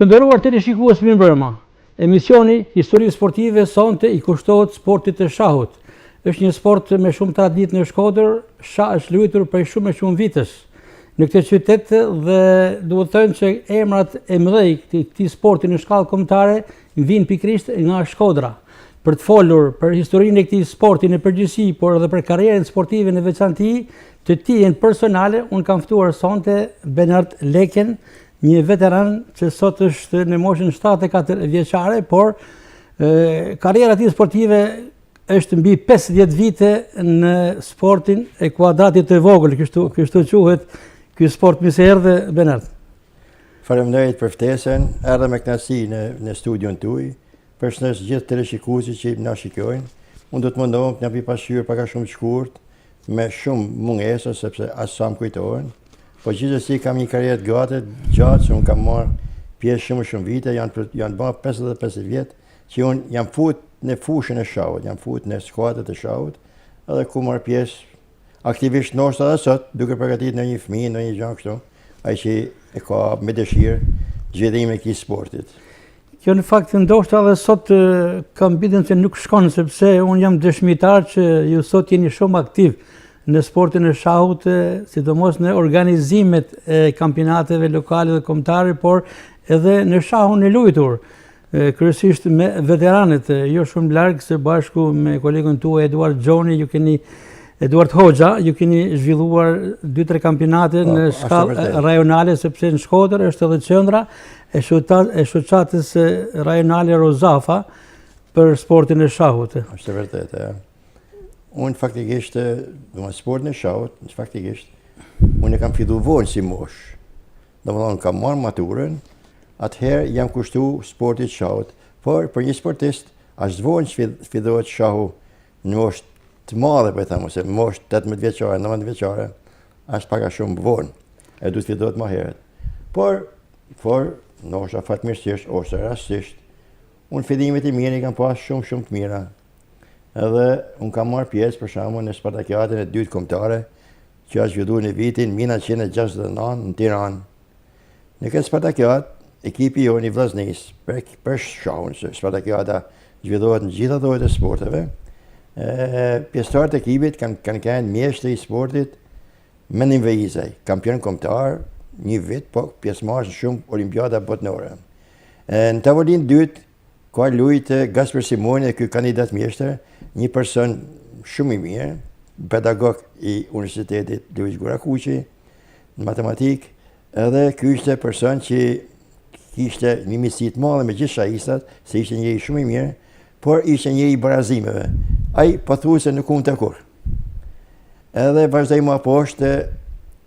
Të nderuar teleshikues mirë mbrëma. Emisioni Histori sportive sonte i kushtohet sportit të shahut. Është një sport me shumë traditë në Shkodër, shah është luajtur prej shumë vitësh në këtë qytet dhe duhet të thënë që emrat e mëdhej të këtij sporti në shkallë kombëtare vijnë pikërisht nga Shkodra. Për të folur për historinë e këtij sporti në përgjithësi, por edhe për karrierën sportive në veçantë të tij personale, unë kam ftuar sonte Benard Leken, një veteran që sot është në moshën 74 vjeçare, por karriera e tij sportive është mbi 50 vite në sportin e kuadratit të vogël, kështu quhet ky sport. Mi se erdhe, Benard. Faleminderit për ftesën, erdhe me kënaqësi në studion tuaj. Përshëndes gjithë teleshikuesit që na shikojnë. Unë do të mundohem të japi pasqyrë pak a shumë të shkurt, me shumë mungesa sepse as sa më kujtohen. Po gjithsesi kam një karrierë gjatë që unë kam marrë pjesë shumë vite, janë bërë 55 vjet që unë jam fut në fushën e shahut, jam fut në skuadrat e shahut, edhe ku marr pjesë aktivisht ndoshta edhe sot, duke përgatitur në një fëmijë, në një gjë kështu, ai që e ka me dëshirë zhvillimin e këtij sportit. Kjo në fakt ndoshta edhe sot kam bindjen se nuk shkon, sepse unë jam dëshmitar që ju sot jeni shumë aktiv në sportin e shahut, sidomos në organizimet e kampionateve lokale dhe kombëtare, por edhe në shahun e luajtur, kryesisht me veteranët, jo shumë larg, se bashku me kolegun tuaj Eduard Hoxha, ju keni zhvilluar 2-3 kampionate në shkallë rajonale, sepse në Shkodër është edhe qendra e shoqatës rajonale Rozafa për sportin e shahut. Është vërtet, unë faktikisht, sportin e shahut, unë e kam filluar vonë si mosh. Domethënë kam marrë maturën, atëherë jam kushtu sportit shahut. Por për një sportist, as vonë që fillohet shahu në moshë të madhe, për thamë, ose moshë 18 vjeçare, 19 vjeçare, as pak a shumë vonë, e duhet fillohet më herët. Por, ndoshta fatmirësisht ose rastisht, unë fillimet e mia i kam pas shumë të mira. Edhe unë kam marrë pjesë për shembull në Spartakiadën e dytë kombëtare, që është zhvilluar në vitin 1969 në Tiranë. Në këtë Spartakiadë, ekipi jonë i vllaznisë për shahun, se Spartakiada zhvillohet në gjitha llojet e sporteve. Pjesëtarët e ekipit kanë qenë mjeshtri i sportit me një vejizaj, kampion kombëtar një vit, po pjesëmarrës në shumë olimpiada botërore. Në tavolinë dytë ka luajtur Gasper Simoni, ky kandidat mjeshtër, një person shumë i mirë, pedagog i Universitetit Luiz Gurakuqi në matematikë, edhe ky ishte person që kishte një miqësi të madhe me gjithë shahistat, se ishte njëri shumë i mirë, por ishte njëri i barazimeve. Ai pothuajse nuk humte kur. Edhe vazhdoi më poshtë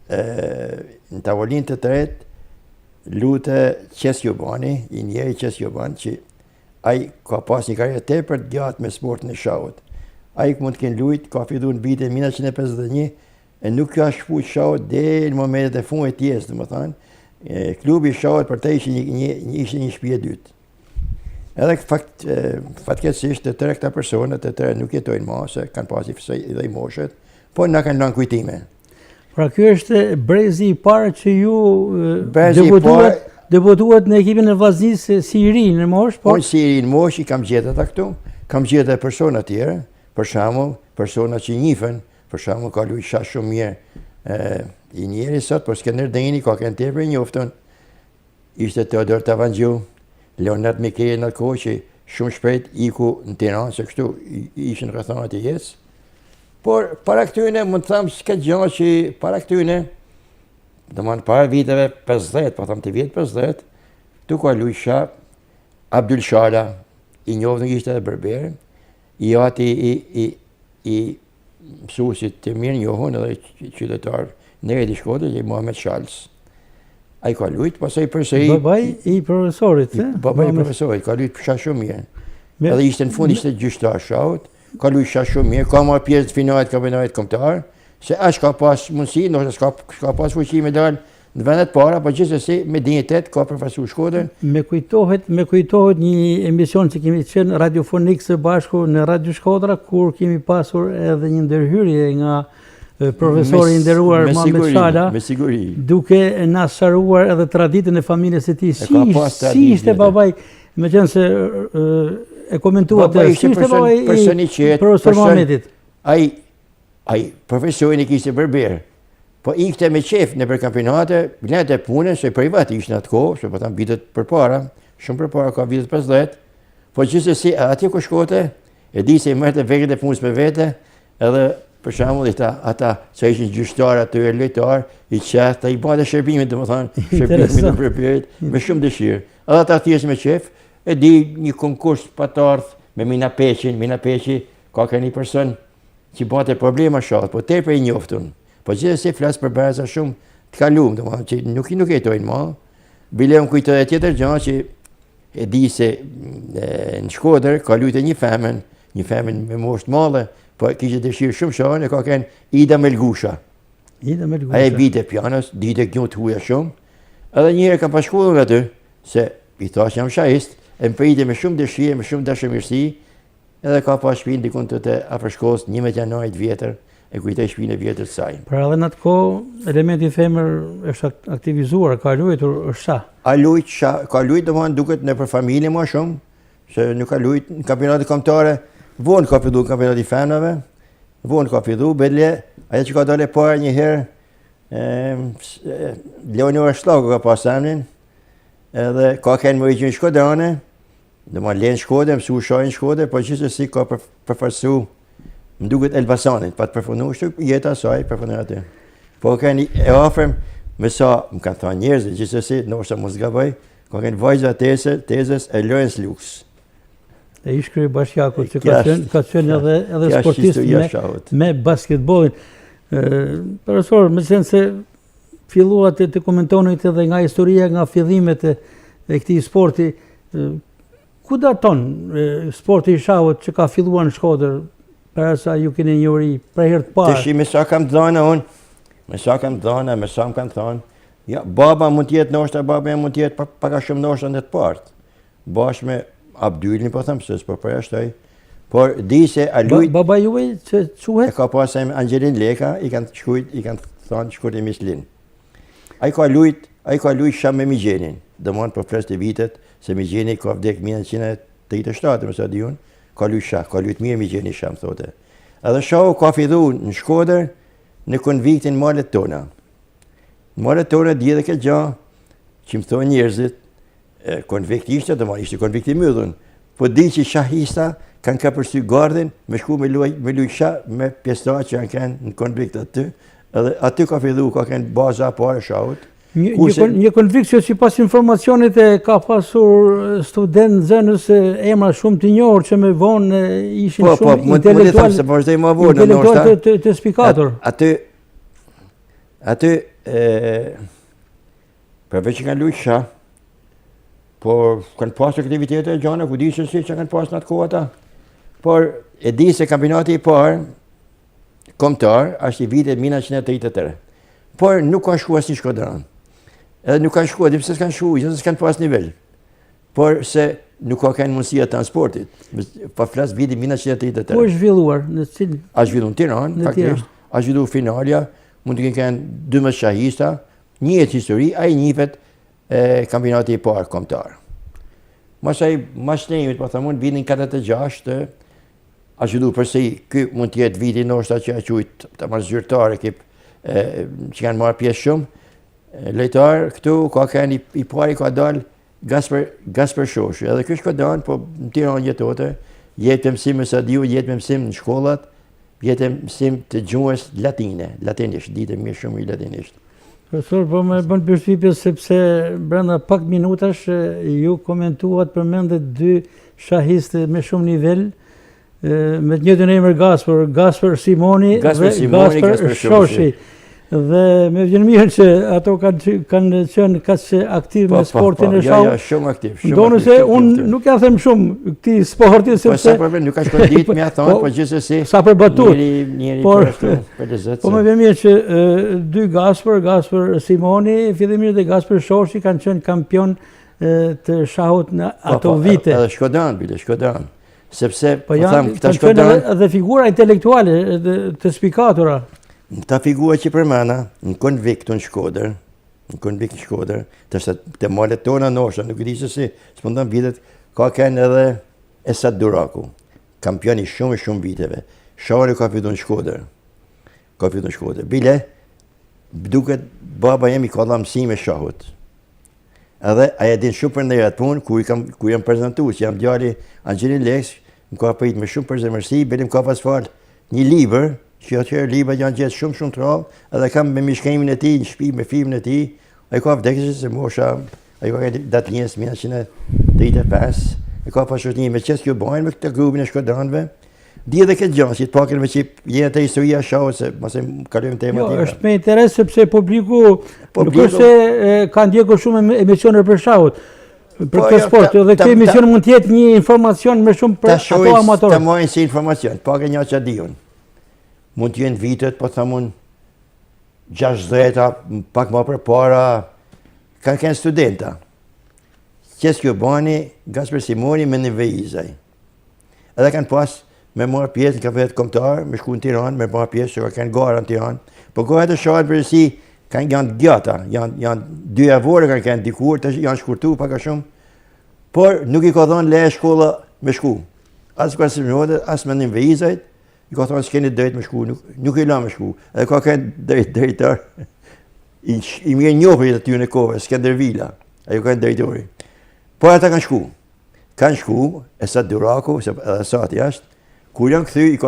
në tavolinë të tretë lutë Qes Jobani, i njëri Qes Jobani, që ai ka pas një karrierë tepër të gjatë me sportin e shahut. Ai mund të kenë luajt, ka filluar në vitin 1951 e nuk ka shfuar shahut deri në momentet e fundit të jetës, domethënë. Klubi i shahut për të ishte një shtëpi e dytë. Edhe fatkeqësisht të tërë këta personat nuk jetojnë më, se kanë pasi dhe i moshet, po na kanë lënë kujtime. Pra ky është brezi i parë që ju debutuat në ekipin e vllaznisë si i ri në moshë, po? Unë si i ri në moshë i kam gjetur ata këtu, kam gjetur persona të tjerë, për shembull, persona që njihen, për shembull ka luajtur shah shumë mirë, i njëri sot, por Skënder Deni ka qenë tepër i njoftun. Ishte Teodor Tavangju, Leonard Mikeli në kohë që shumë shpejt iku në Tiranë, se kështu ishin rrethonat e jetës. Por para këtyne, mund të thamë s'ka gjë që para këtyne, domethënë para viteve 50, po them të vjet 50, tu ka luajtur shah Abdul Shala, i njohur ishte edhe berber, i ati i mësuesit të mirë njohur edhe qytetar në Redi Shkodër, i Muhamet Shals. Ai ka luajtur, pastaj përsëri babai i profesorit, Babai i profesorit, ka luajtur shah shumë mirë. Edhe ishte në fund ishte gjyqtar shahut, ka luajtur shah shumë mirë, ka marrë pjesë në finalet kampionatit kombëtar, se as ka pas mundësi, ndoshta ka pas fuqi me dal në vendet para, por gjithsesi me dinjitet ka përfaqësuar Shkodrën. Me kujtohet një emision që kemi qenë radiofonik së bashku në Radio Shkodra, kur kemi pasur edhe një ndërhyrje nga profesori i nderuar Muhamet Shala, me siguri. duke na sharuar edhe traditën e familjes së tij. Si ishte babai, meqense e komentuat si ishte babai i profesor Muhametit. Ai profesorin e kishte berber. Po ikte me qef në për kampionate, blete punën, se privat ishte në atë kohë, se po tham vitet përpara, shumë përpara, ka vitet 50, po gjithsesi atje ku shkote, e di se i merrte vegët e punës me vete, edhe për shembull ata që ishin gjyqtarë aty, lojtar, i qehtë, i bante shërbimin, domethënë, shërbimin e berberit me shumë dëshirë. Edhe ata thjesht me qef, e di një konkurs pa të ardhur me Mina Peqi, ka një person që bante problema shoh, po tepër i njoftun. Po gjithsesi flas për Berza shumë të kaluam, domethënë që nuk jetojnë më. Bile unë kujtoj tjetër gjë që e di se në Shkodër ka luajtur një femën me moshë të madhe, po kishte dëshirë shumë shohën, e ka qenë Ida Melgusha. Ai bite pianos, dite gjut huja shumë. Edhe një herë kam pas shkuar aty, se i thash jam shahist, e më prite me shumë dëshirë, me shumë dashamirësi, edhe ka pas shtëpinë diku te afër Shkodrës, 11 janarit vjetër. E kujtoj shtëpinë e vjetër të saj. Pra edhe në atë kohë elementi femër është aktivizuar, ka luajtur shah. Ka luajtur domethënë duket në për familje më shumë, se nuk ka luajtur në kampionate kombëtare. Vonë ka filluar kampionati i femrave. Vonë ka filluar Bedle, ajo që ka dalë para një herë Leonora Shllaku ka pas emrin. Edhe ka qenë më i shkodrane. Domethënë Len Shkodër, mësu shohin Shkodër, po gjithsesi ka përfaqësu më duket Elbasanit, pa të përfunduar kështu jeta e saj përfundon aty. Po kanë e afërm me sa më kanë thënë njerëzit, gjithsesi ndoshta mos gaboj, ka kanë vajza tezës e Lorenz Lux. E ish krye bashkiakut që ka qenë edhe sportist me basketbollin. Profesor, më thënë se filluat të komentonit edhe nga historia, nga fillimet e këtij sporti, ku daton sporti i shahut që ka filluar në Shkodër? Para sa ju keni njohuri për herë të parë. Tash me sa kam dhënë unë, me sa më kanë thënë, ja baba mund të jetë ndoshta mund të jetë pak a shumë ndoshta në të parë. Bashkë me Abdylin po them se s'po përjashtoj. Por di se a luajt baba juaj që quhet? E ka pasur Angelin Leka, i kanë thënë shkurt e Mislin. Ai ka luajt sham me Migjenin. Domthon për flest e vitet se Migjeni ka vdek 1987, më sa di unë. Ka luajt mirë Migjeni sham, thote. Edhe shahu ka filluar në Shkodër në konviktin Malet Tona. Malet Tona di edhe këtë gjë që më thonë njerëzit, konvikt ishte konvikt i myllun, po di që shahista kanë ka përsy gardhin me shku me luaj shah me pjesëtar që janë kanë në konvikt aty, edhe aty ka filluar, ka kanë baza para shahut. Një konvikt që sipas informacionit e ka pasur student zënës emra shumë të njohur që me vonë ishin shumë intelektual të spikatur. Aty përveç që kanë luajtur shah, por kanë pasur aktivitete gjana ku dishin si që kanë pasur në atë kohë ata. Por e di se kampionati i parë kombëtar është i vitit 1983. Por nuk ka shkuar si Shkodran. Edhe nuk kanë shkuar, sepse s'kanë shkuar, se s'kanë pas nivel. Por se nuk ka kanë mundësia transportit. Pa flas viti 1983. Ku është zhvilluar? Në cilë? A zhvilluar në Tiranë, faktikisht. A zhvilluar finalja, mund të kenë 12 shahista, njëhet histori, ai njihet kampionati i parë kombëtar. Mashtrimit, po thamun, vitin 86, a zhvilluar përse ky mund të jetë viti ndoshta që quajt ta marrë zyrtar ekip që kanë marrë pjesë shumë. Lojtar këtu ka kanë i pari ka dal Gasper Shoshi. Edhe ky Shkodran, po në Tiranë jetote, jetë mësim me Sadiu, jetë me mësim në shkollat, jetë mësim të gjuhës latinisht, ditë mirë shumë i latinisht. Profesor, po më bën përshtypje sepse brenda pak minutash ju komentuat përmendet dy shahistë me shumë nivel, me të njëjtin emër Gasper Simoni dhe Gasper Shoshi. Dhe me vjen mirë që ato kanë qenë kaq aktiv me sportin e shahut. Ja, shumë aktiv. Ndonë se unë nuk ja them shumë këtij sporti sepse po sa për nuk ka shkuar ditë më thonë, po gjithsesi sa për batut. Njëri për lezet. Po më vjen mirë që dy Gasper Simoni, fillimisht dhe Gasper Shoshi kanë qenë kampion të shahut në ato vite. Edhe Shkodran. Sepse po them këta Shkodran edhe figura intelektuale të spikatura. Ta figura që përmana, në konvikt në Shkodër, të malet tona nosha, nuk di se si, s'pëndon vitet, ka kënë edhe Esat Duraku, kampioni shumë viteve. Shari ka fitu në Shkodër. Bile, duket baba jemi ka dha mësime shahut. Edhe aja din shumë për ndërrat punë, ku jam prezentu, që jam djali Angelin Lex, më ka pëjt me shumë përzemërsi, belim ka pas falë një libër, që atëherë libër janë gjithë shumë të rallë, edhe kam me mishkënimin e tij, në shtëpi me filmin e tij, ai ka vdekjes se mosha, ai ka datë linjës 1935, ai ka pasur një me çes kjo bajnë me këtë grupin e shkodranëve. Di edhe këtë gjë, si të pakën me që jenë të historia shahut, se mos e kalojmë tema tjetër. Jo, është me interes sepse publiku nuk është se ka ndjekur shumë emisione për shahut, për këtë sport, dhe këtë emision mund të jetë një informacion më shumë për ato amatorë. Ta mojnë si informacion, pakën një që diun. Mund të jenë vitet, po thamun 60-a, pak më përpara, kanë kënë studenta. Qes kjo bani, Gasper Simoni me një vejizaj. Edhe kanë pas me marrë pjesë në kampionat kombëtar, me shku në Tiranë, me marrë pjesë, që ka kanë gara në Tiranë. Po gohet e shahet përësi, janë gjata, janë 2 javore kanë kanë dikur, të janë shkurtu pak a shumë, por nuk i ka thonë le shkolla me shku. Asë për sëmënjohet, asë me një vejizajt, i ka thonë s'keni drejt me shku, nuk i la me shku. Edhe ka kanë drejtar, i mirë njohërit aty në kove, Skender Vila, ajo kanë drejtori. Por ata kanë shku, Esat Duraku, edhe Esat jashtë, kur janë këthy,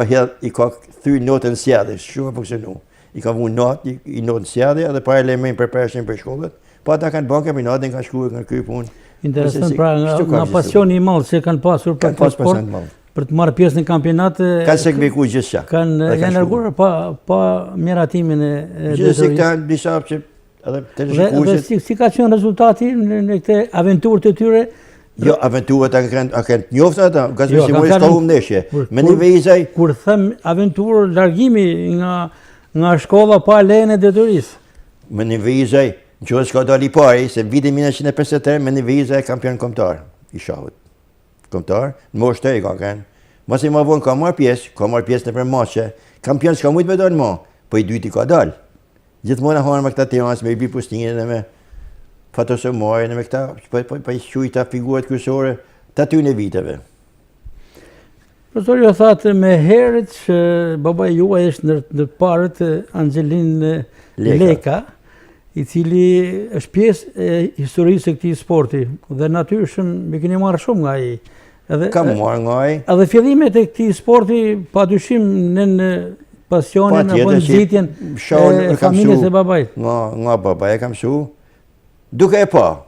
i ka këthy notën sjadhe, shumë e funksionu. I ka vu notë, i notën sjadhe, edhe pa e lejmejnë për përshin për shkollet, pa ata kanë banë kampionatin, kanë shku e kanë kry punë. Interesant, pra nga pasioni i malë që kanë pasur për këtë sport, për të marrë pjesë në kampionate, kanë sekviku gjithë qa. Janë larguar pa miratimin e gjithë se këta disa që edhe të shikusit. Dhe si ka qenë rezultati në këte aventurë të tyre? Jo, aventurët a kanë njoftë ata, Gasper Simoni s'ka humë ndeshje. Me një vejzaj... Kur them aventurë, largimi nga shkolla pa lejën e detyrisë. Me një vejzaj, në që s'ka dali pari, se në vitin 1953, me një vejzaj kampion kombëtar i shahut. Kombëtar, në moshë të i ka kanë. Mas i ma vonë ka marrë pjesë në për maqe, kampion s'ka mujtë me dalë ma, po i dyti ka dalë. Gjithmonë a hanë me këta tiranës, me i bi pustinjën e me fatosë marrën me këta, pa i shujta figurat kryesore të aty në viteve. Profesor, jo thatë me herët që baba juaj është në parët Angelin Leka, i cili është pjesë e historisë e këtij sporti, dhe natyrshëm me keni marrë shumë nga ai. Kam marrë nga ai. Edhe fillimet e këtij sporti, padyshim në pasionin apo nxitjen e familjes së babait. Nga baba e kam mësu. Duke e pa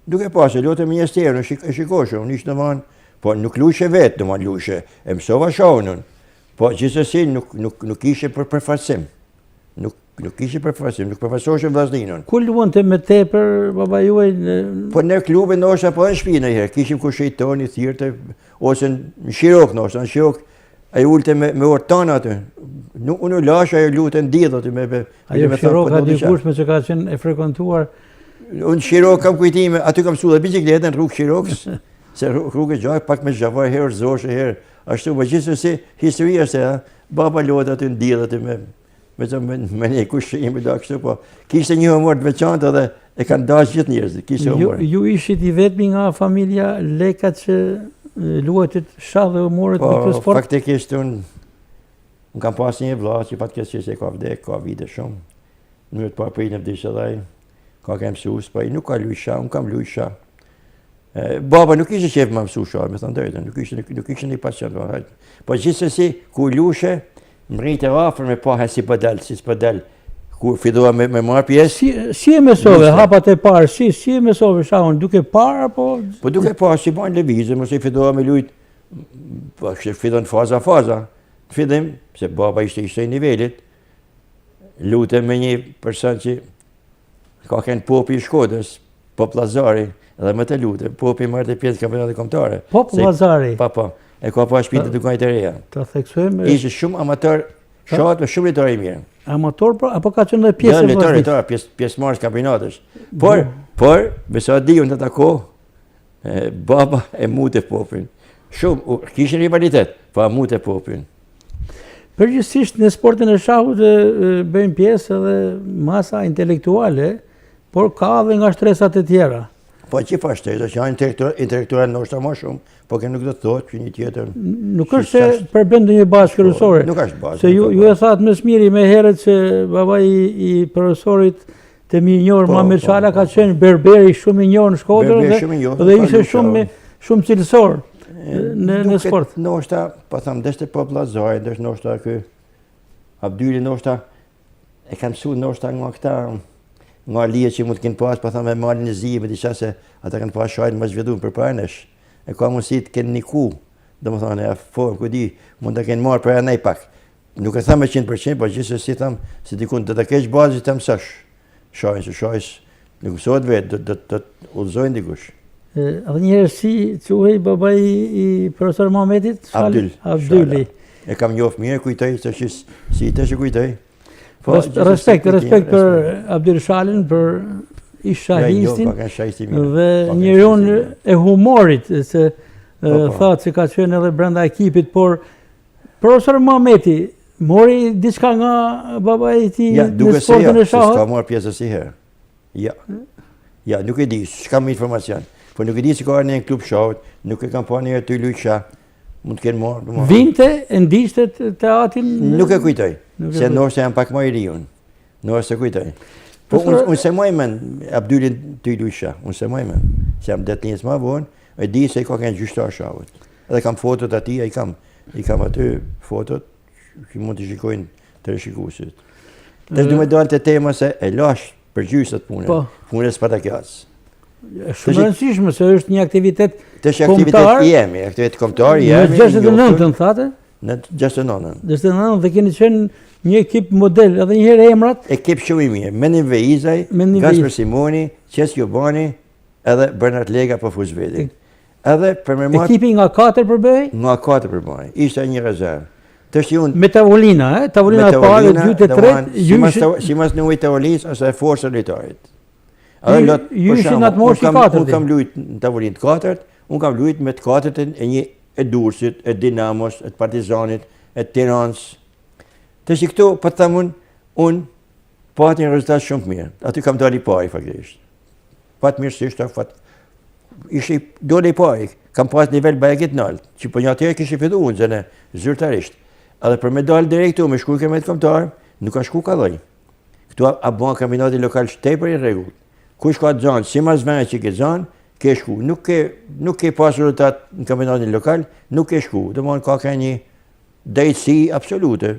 që lote ministerën, e shikoshe, unë ishtë në vanë, po nuk lushe vetë, në vanë lushe, e mësova shonën, po gjithësësi nuk ishe për përfaqësim, nuk ishe për përfaqësim, nuk përfaqësoshe vllazninën. Ku luante me tepër baba juaj? Po në klube ndoshta po në shtëpi ndonjëherë, kishim kushejt tonë i thirrtë, ose në Shirok ndoshta, në Shirok ai ulte me ortan aty. Unë lash ajo lutën ndjedh aty me ajo Shirok ka dikush me që ka qenë e frekuentuar. Unë Shirok kam kujtime, aty kam su dhe bicikletën rrugë Shiroks, se rrugë e gjaj, pak me zhavaj herë, zoshe herë, ashtu, po gjithësësi historia se baba lotë aty ndjedh aty me një kushime da kështu, po kishte një humor të veçantë edhe e kanë dash gjithë njerëzit, kishte humor. Ju ishit i vetmi nga familja Leka që luajtit shah dhe humorit në këtë sport? Po, faktikisht unë kam pas një vlla që fatkeqësisht që ka vdek, ka vite shumë, në të parë në vdekë edhe ai, ka kemë mësus, pa i nuk ka luj shah, unë kam luj shah. Baba nuk ishte qef më mësu shah, me thënë drejtën, nuk ishte një pasjent. Po gjithsesi, ku lushe, më rritë e afër me pahe si pëdel, ku fidova me marrë pjesë. Si e mesove, hapat e parë, si e mesove shahun, duke parë, apo? Po duke parë, si banë levizë, mëse i fidova me lujtë, po fidon faza. Fidim, se baba ishte i nivelit, lutem me një person që ka kënë popi i Shkodës, Pop Lazari, edhe më të lutem, popi marrë të pjesë kampionatit kombëtare. Pop Lazari? Po, e ka pa shpitë të Dukajt e Reja. Ta theksojmë... Ishte shumë amator, shahat me shumë lojtarë i mirë. Amator, apo ka qenë dhe pjesë e vazhdimit? Ja, pjesë marrës kampionatës. Por, besa di unë të tako, baba e mute popin. Shumë, kishë rivalitet, pa mute popin. Përgjithsisht në sportin e shahut bëjmë pjesë edhe masa intelektuale, por ka dhe nga shtresat e tjera. Po që fa shtresat, që janë intelektuale ndoshta më shumë, po që nuk do të thotë që një tjetër. Nuk është se përbën ndonjë bazë kryesore. Nuk është bazë. Se ju e thatë më së miri me herët se babai i profesorit të mirënjohur Muhamet Çala ka qenë berberi shumë i njohur në Shkodër dhe ishte shumë cilësor në sport. Ndoshta, po them, deshte po vllazoi, ndoshta ky Abdyli ndoshta e kanë mësuar ndoshta nga këta nga lihet që mund të kenë pas, po them me malin e zi, me diçka se ata kanë pas shajt më zhvilluar përpara nesh. E ka mundësi të kenë niku, domethënë e formë ku di, mund të kenë marrë për anaj pak. Nuk e them me 100%, por gjithsesi them se dikun do të kesh bazë të mësosh. Shajs, nuk mësohet vetë, do të udhëzojnë dikush. Edhe një herë si quhej babai i profesor Muhametit? Abdyli. E kam njoft mirë, kujtoj se si të kujtoj. Respekt për Abdyl Shalin, për ish shahistin dhe njeriun e humorit, se thatë se ka qenë edhe brenda ekipit, por profesor Muhameti mori diçka nga babai i tij në sportin e shahut? Ja, s'ka marrë pjesë asnjëherë. Ja, nuk e di, s'kam informacion. Po nuk e di se ka në një klub shahut, nuk e kam pa një të luaj shah. Mund të kenë marrë. Vinte e ndiqte teatrin? Nuk e kujtoj. Se ndoshta jam pak më i ri unë. Ndoshta kujtoj. Po unë se më men Abdylin të luaj shah. Unë se më men. Se jam detnjes më vonë, e di se ka kanë gjyqtar shahut. Edhe kam fotot aty, i kam aty fotot që mund të shikojnë të shikuesit. Dhe du me dalë të tema se e lash për gjysat punës Spartakias. Shumë rëndësishme se është një aktivitet kombëtar. Të është aktivitet jemi, aktivitet kombëtar jemi. Në 69-ën thate? Në 69-ën. 69-ën dhe keni qenë një ekip model, edhe njëherë emrat? Ekip shumë i mirë, Menin Veizaj, Gasper Simoni, Qes Jobani, edhe Bernard Lega për Fuzvedin. Ekipi nga 4 përbëj? Nga 4 përbëj, ishte një rezervë. Me tavolina, tavolina e parë, dytë e tretë. Si mas në ujtë tavolinës, ose e forës e lojtarit. Ju ishin atë moshë i 4. Unë kam lujtë në tavolinë të 4, unë kam lujtë me të 4 e një e Durrësit, e Dinamos, e Partizanit, e Tiranës. Të që këto, për të thamë unë pati një rezultat shumë të mirë. Aty kam dali pari, faktisht. Patë mirësisht, ishi dole i pari. Kam pas nivel bajegit në altë, që për një atërë kështë i fidu unë, zëne, zyrtarisht. Edhe për me dalë direktu, me shku kemet komtarë, nuk ka shku ka dhej. Këtu a bënë kampionati lokal shtepër i regullë. Kush ka të zanë, si mas vene që ke zanë, ke shku. Nuk ke pas rezultat në kampionatin lokal, nuk ke shku. Dhe mënë ka një drejtësi absolute.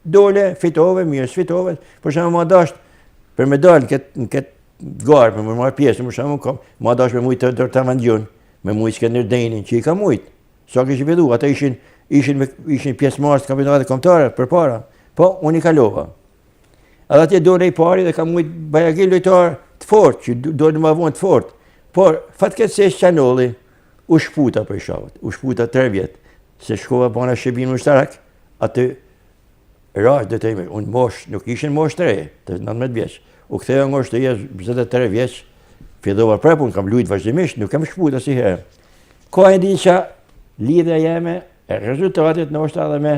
Dole, fitove, mirë, sfitove. Për shumë ma dasht, për me dalë në këtë garë, për me marë pjesë, për shumë ma dasht me mujtë të të vendjon, me mujtë Skënder Denin, që i ka mujtë. Sa kështë i vedu, ata ishin pjesë marës të kampionatit kombëtare për para. Po, unë i kalova. Edhe atje dole i pari dhe ka mujtë bajagil lojtarë të fort, që dole në ma vonë të fort. Por, fatkeqësisht Qanolli u shputa për shahut, u shputa 3 vjetë, se shkova bana Shqipin Ushtarak, atë rash dhe të ime, unë mosh, nuk ishin mosh të reje, të 19 vjeqë. U ktheja nga shtëria 23 vjeqë, fillova prapë, unë kam lujtë vazhdimisht, nuk kam shputa si herë. Ka e di që lidhja jeme, e rezultatit në është edhe me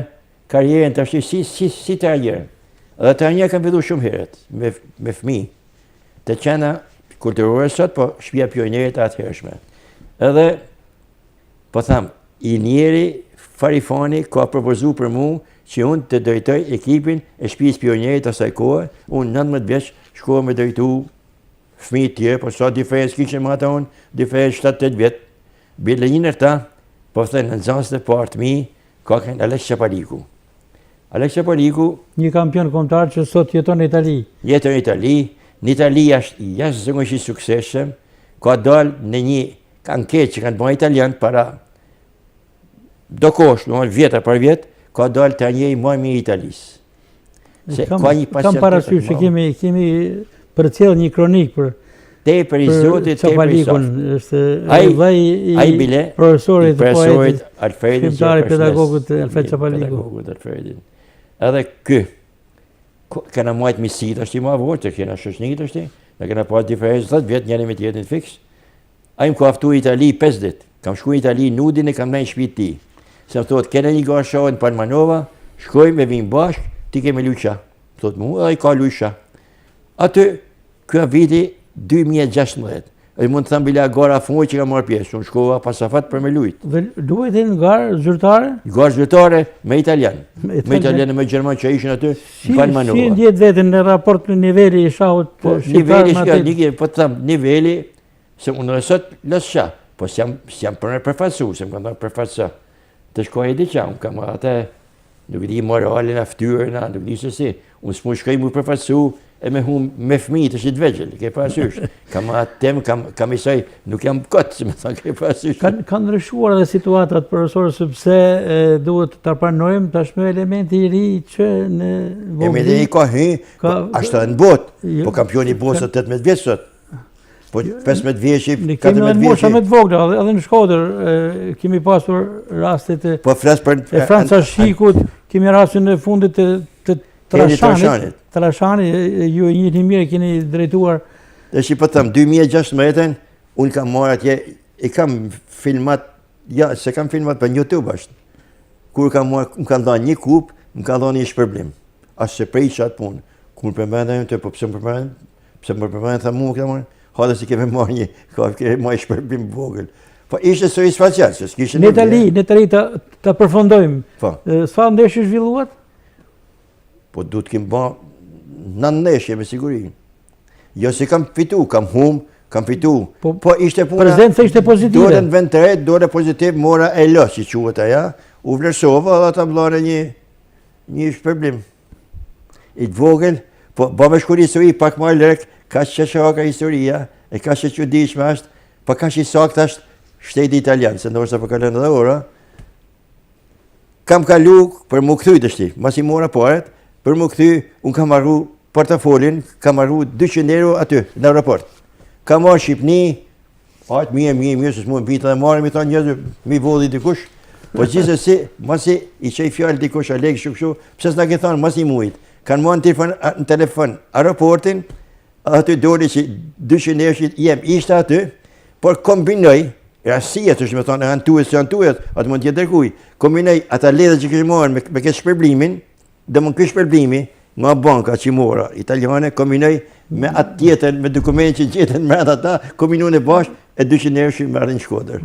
karjerën të ashtë si të arjerën. Edhe të arjerën kam vidu shumë herët, me fmi, të qena kulturore sot, po shpia pionierit atë hershme. Edhe, po thamë, i njeri Farifani ka propozu për mu që unë të drejtoj ekipin e shpijës pionierit asaj kohë, unë 19 vjeç shkoha me drejtu fmi tjerë, po sa diferencë kishe më ata unë, diferencë 7-8 vjetë. Bile një nërta, po thënë në nëzansë të partë mi, ka kënë Alex Qapaliku. Alex Qapaliku... Një kampion kombëtar që sot jeton në Itali. Jeton në Itali. Në Itali jashtë zëngësht i sukseshëm, ka dalë në një anketë që kanë bëjë italianë para do kosh, vjetra për vjetë, ka dalë të njëj më mirë i Italisë. Kam parasysh që kemi përcjell një kronik për Qapalikun, është ai bile profesorit Alfredit, shqiptari pedagogut Alfred Qapaliku. Edhe ky kena majtë misit është i ma vorë, që kena shëshnit është i, dhe kena pas diferencë 10 vjetë njëri me tjetën fix. A im ka aftu Itali 5 dit, kam shku Itali nudin e kam nejnë shpit ti. Se më thotë, kena një garë shohën Palmanova, shkojmë me vinë bashkë, ti ke me luj qa. Thot mu, ai ka luj qa. Aty, kjo viti 2016. E mund të thëmë bila gara fuaj që ka marrë pjesë, unë shkova pasafat për me lujt. Dhe luajtin garë zyrtare? Garë zyrtare me italian. Me italian e me gjerman që ishin aty, Si Manova. ndjet vetën në raport në niveli i shahut shqiptar Niveli, me shka, atë? po të thëmë, niveli, se unë nësot lësë qa, po s'jam për me përfatsu, se më kanë përfatsa. Të shkoj e di qa, unë kam atë, nuk di moralin, aftyrën, nuk di se si. Unë s'mu shkoj mu përfatsu, e me hum me fëmijë të shqit vegjel, ke parasysh. Kam atë temë, kam isaj, nuk jam këtë, si me thënë, ke parasysh. Kanë ndryshuar edhe situatat, profesor, sepse duhet të pranojmë tashmë elementi i ri që në Elementi i ka hy, ashtë në botë, po kampioni botë sot 18 vjeç sot. Po 15 vjeçi, 14 vjeçi. Kemi edhe mosha me të vogla, edhe në Shkodër kemi pasur rastet e Franca Shikut, kemi rastin e fundit të Trashani, ju e njëni mirë keni drejtuar. Dhe që po thëmë, 2016, unë kam marrë atje, e kam filmat, ja, se kam filmat për YouTube ashtë. Kur kam marrë, më kanë dhënë një kup, më kanë dhënë një shpërblim. Ashtë se prej qatë punë. Kur përmendën të, po pëse më përmendën, tha mu, këtë marrë, hadë si keme marrë një, keme marrë shpërblim vogël. Po ishte satisfakcion, se s'kishte në Itali të përfundojmë. Po. Sa ndeshje zhvilluat? Po du të kemë ba në ndeshje me siguri. Jo se kam fitu, kam hum, kam fitu. Po ishte puna... Prezenca ishte pozitive. Dore në vend të rejtë, dore pozitiv, mora e lë, që quhet aja. U vlerësova dhe ta blare një shpërblim. I të vogël, po ba me shkur histori pak ma lërk, ka që shaka historia, e ka që dishme ashtë, pa ka që i sakt ashtë shteti italian, se ndoshta për kalen edhe ora. Kam kalu për mu këthy të shti, mas i mora paret, për më këthy, unë kam marru portafolin, kam marru 200 euro aty, në aeroport. Kam marrë Shqipni, ajtë mje, se s'mu në pita dhe marrë, mi thonë njëzë, mi vodhi dikush. Po gjithë si, masi i qej fjallë dikush, a legë shukshu, pëse s'na ke thonë, masi mujtë. Kanë marrë në telefon aeroportin, aty doli që 200 euro jem ishte aty, por kombinoj, rasia të shme thonë, janë tuet, atë mund t'jetë dërkuj, kombinoj ata ledhe që kështë marrë me këtë shpërblimin, dhe më kështë përbimi nga banka që mora italiane, kombinoj me atë tjetën, me dokument që gjetën me atë ata, kombinu në bashkë e 200 euro që më mërë në Shkodër.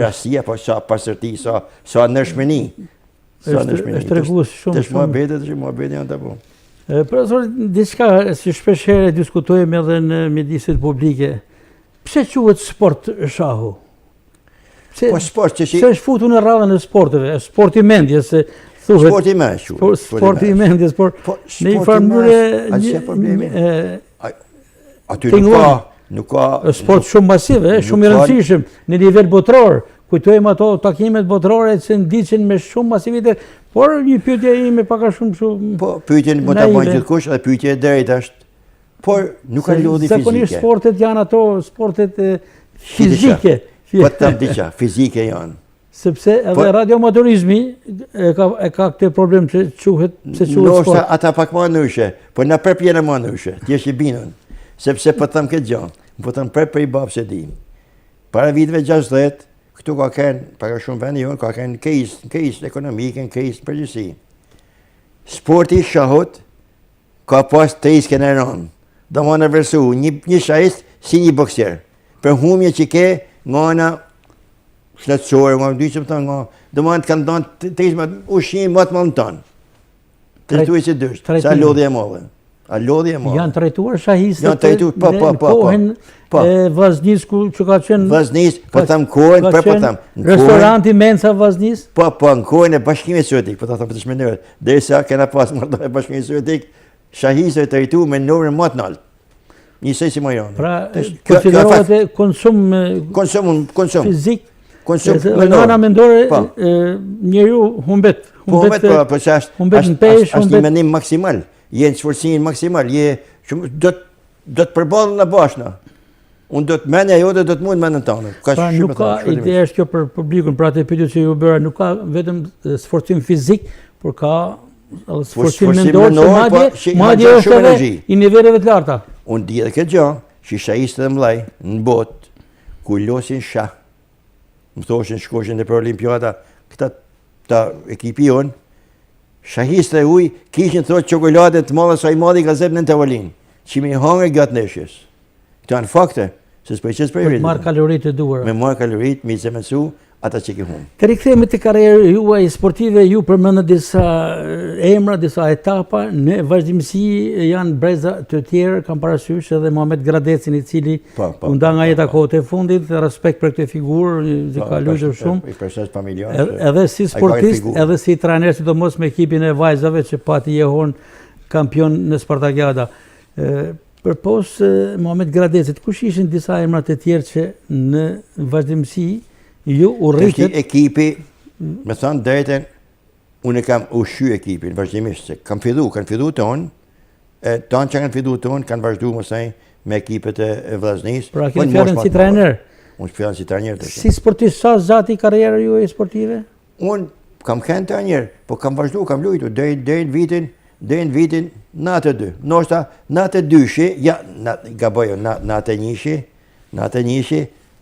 Rasia, po sa pasërti, sa nërshmeni. është regus shumë. Të shma betet, janë të po. Profesor, diçka si shpesh herë diskutojmë edhe në mjediset publike. Pse quhet sport shahu? Po sport që... Se është futu në radhën e sporteve, sporti mendjes, Sporti mendjes. Sporti mendjes, por në një farmëre... Aty nuk ka... Sport shumë masive, shumë i rëndësishëm, në nivel botror. Kujtojmë ato takimet botrore që ndiqen me shumë masivitet, por një pyetje ime paka shumë... Po, pyetjen më të bëjnë gjithkush, dhe pyetje e drejtë është, por nuk ka lodhi fizike. Zakonisht sportet janë ato sportet fizike. Po të tëmë diqa, fizike janë. Sepse edhe radioamatorizmi e ka këtë problem që quhet sport. Nështë ata pak ma nëshe, po në përpjene ma nëshe, t'jesh i binën. Sepse po thëmë këtë gjanë, po thëmë për i babë se dim. Para viteve 60, këtu ka kënë, para shumë vendi jonë, ka kënë kejs ekonomike, kejs përgjësi. Sporti shahut ka pas 3 skeneron. Do më në versu, një shahist si një boksier. Për humje që ke, nga në shletësore, nga dy që më tonë, do më të kanë tonë 3 ushim më të më në tonë. Të rejtu i që dështë, sa lodhje e modhe. A lodhje e modhe. Janë trajtuar shahistët në kohën e Vaznis, që ka qenë... Vaznis, po thamë kohën, po thamë... Restoranti Mensa Vaznis? Po, në kohën e Bashkimit Sovjetik, po thamë për të shmenërët. Dhe sa kena pas mërdo e Bashkimit Sovjetik, shahistët e trajtu me numër më të naltë. Njësej si më janë. Pra, konsiderohet e konsum fizik. Në nëna mendore, njëju humbet. Humbet në pesh, është një menim maksimal. Je në sforësin maksimal. Do të përballën në bashkëna. Unë do të menja jo dhe do të mund menën tonë. Pra nuk ka ideja është kjo për publikun, pra të pyetjet që ju bëra, nuk ka vetëm sforcim fizik, por ka sforcim mendor që madje është edhe i niveleve të larta. Unë di edhe këtë gjë, që shahistët e mëllaj në botë, ku losin shah, më thoshin shkoshin dhe për Olimpiada, këta ekipi jonë, Shahiste e uj, kishin thot çokolade të mëdha sa I madhi ka zep në tavolinë, që mi hangër gjatë neshjes. Këto janë fakte, se s'po qes për Për të marrë kaloritë e duhura. Me marrë kaloritë, me zemensu ata që ki humbë. Të rikthehemi te karrierë juaj sportive, ju përmendët disa emra, disa etapa, në vazhdimsi janë breza të tjerë, kam parasysh edhe Mohamed Gradecin I cili u nda nga jeta kohët e fundit, respekt për këtë figurë, që ka luajtur shumë. I përses familjar. Edhe si sportist, edhe si trajner, sidomos me ekipin e vajzave që pati jehon kampion në Spartakiada. Përpos Mohamed Gradecit, kush ishin disa emrat e tjerë që në vazhdimsi ju u rritet? Ekipi, me thënë drejten, unë kam ushqy ekipin vazhdimisht, se kanë fillu tonë, tonë që kanë fillu tonë, kanë vazhdu mësaj me ekipet e Vllaznisë. Pra keni fjalën si trajner? Unë fjalën si trajner. Si sportist, sa zati karrierë juaj sportive? Unë kam qenë trajner, po kam vazhdu, kam luajtur deri në vitin 92. Ndoshta 92-shi, ja, gaboj, 91-shi,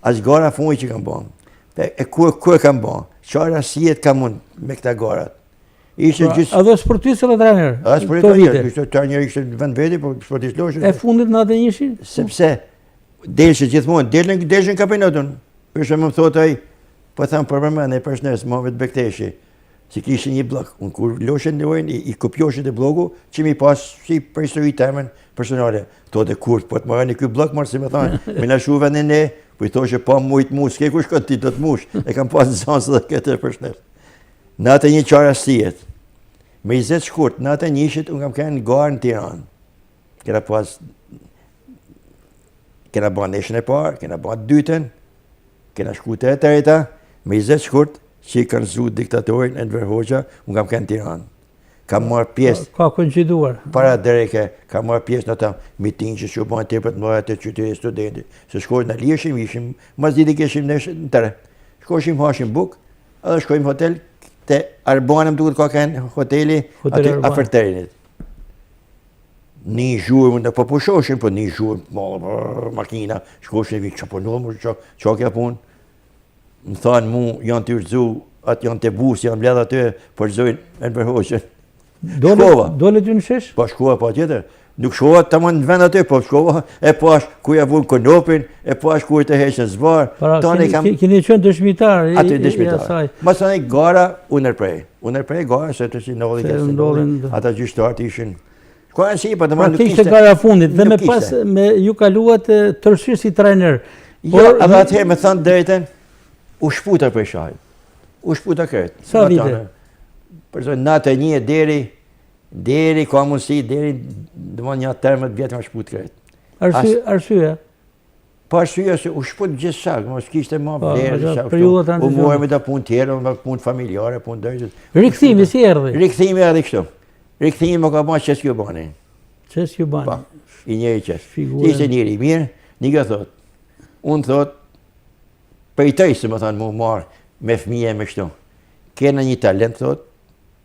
as gara fundi që kam bën. E kur kam bën? Çfarë rastësiet kam unë me këta garat? Ishte gjithë. Edhe sportist edhe trajner. Edhe sportist, ishte trajner, ishte vend veti, po sportist loshë. E fundit në 91-shin? Sepse delshë gjithmonë, delshën kampionatun. Për shembull thotë ai, po tham për mëmën e përshnes Mohamed Bekteshi, si kishte një blok. Unë kur loshën luajnë, I kopjoshit e bloku, që mi pas si për histori temën personale. Thotë kur po të marrni ky blok, marr si më thonë, më na shu vendin e po I thoshe pa mujt mush, s'ke ku shkon ti do të mush. E kam pas zansë dhe këtë përshnet. Në atë një qarë astijet, me 20 shkurt, në atë njëshit, unë kam kënë garë në Tiranë. Kena ba neshën e parë, kena ba dytën, kena shku të e treta, me 20 shkurt, që I kanë zu diktatorin Enver Hoxha, unë kam kënë Tiranë. Kam marrë pjesë. Ka koinciduar. Para dereke, kam marrë pjesë në ta miting që që bënë të për të marrë të qyteti studenti. Se shkojnë në lirëshim, ishim, mas diti keshim në tëre. Shkojshim, hashim buk, edhe shkojmë hotel, të Arbanëm duket ka kënë hoteli, aty aferterinit. Një zhurë, në po pushoshim, po një zhurë, makina, shkojshim, që po nëmë, që kja punë. Më thanë mu, janë të urzu, atë janë të busë, janë bledha të, për zojnë Enver Hoxhën. Dole ty në shesh? Po shkova pa tjetër. Nuk shkova të më në vend aty, po shkova e pash ku ja vunë konopin, e pash ku të heqën zbarë. Para, keni qënë dëshmitar? Aty dëshmitar. Mas të nej gara, unë nërprej gara, se të si ndodhin ata gjyshtarët ishin. Shkojnë si, pa të më nuk kishte. Pra kishte gara fundit, dhe me pas ju kaluat tërshirë si trajner. Jo, edhe atëherë me thënë drejten, u shputa për shajt. U shputa kretë. Sa vite? Përse natë e një deri, ka mundësi, deri, dhe më një termët vjetë më shput kretë. Arsye? Pa arsye se u shput gjithë shak, mos kishte ma vlerë, u muaj me ta punë tjera, me punë familjare, punë dërgjët. Rikthimi si erdhi? Rikthimi edhe kështu. Rikthimi më ka bërë Qes Jubani. Qes Jubani? I njeri Qes. Ishte njeri mirë, një ka thot. Unë thot, pejtej se më thanë mu marë me fëmije me kështu. Kena një talent, thot,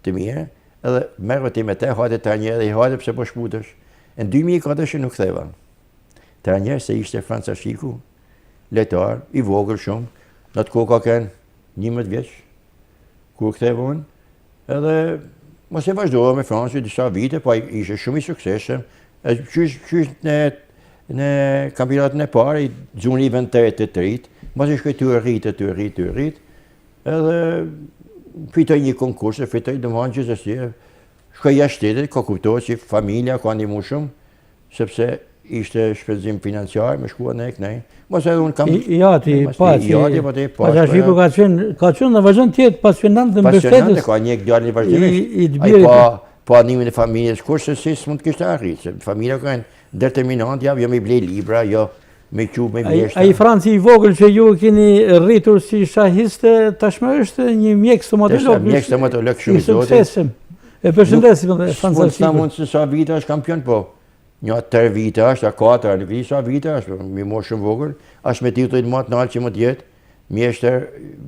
të mirë, edhe merë ti me te, hajde trajner dhe I hajde pëse po shputësh. Në 2004 nuk theva. Trajner se ishte Franca Shiku, letar, I vogël shumë, në të kohë ka kënë 11 vjeç, kur ktheva unë, edhe mos e vazhdova me Francë disa vite, pa ishte shumë I sukseshëm, qysh në kampionatën e parë, I dzuni vend të rritë, mos e shkoj të rritë, edhe fitoj një konkurs, fitoj dëmanë gjithësje, shkoj jashtë shtetit, ka kuptohet që familja ka ndimu shumë, sepse ishte shpenzim financiar, me shkua në e kënej. Mos edhe unë kam... Jati, Shiku ka qenë në vazhën tjetë pasionant dhe mbështetës. Pasionant, ka një djallë një vazhdimisht. Ai pa animin e familjes, kurse si s'mund të kishte arrit, se familja ka në determinant, jo me blej libra, jo me qub, me mjeshta. A I Franci I vogël që ju keni rritur si shahiste, tashmë është një mjek stomatolog. Mjek stomatolog shumë I zotit. I suksesshëm. E përshëndesim dhe Franca Shiku. S'na mund se sa vite është kampion, po. Një 3 vite është, a 4, nuk I sa vite është, mi moshë shumë vogël, është me titullin më të nalë që më tjetë,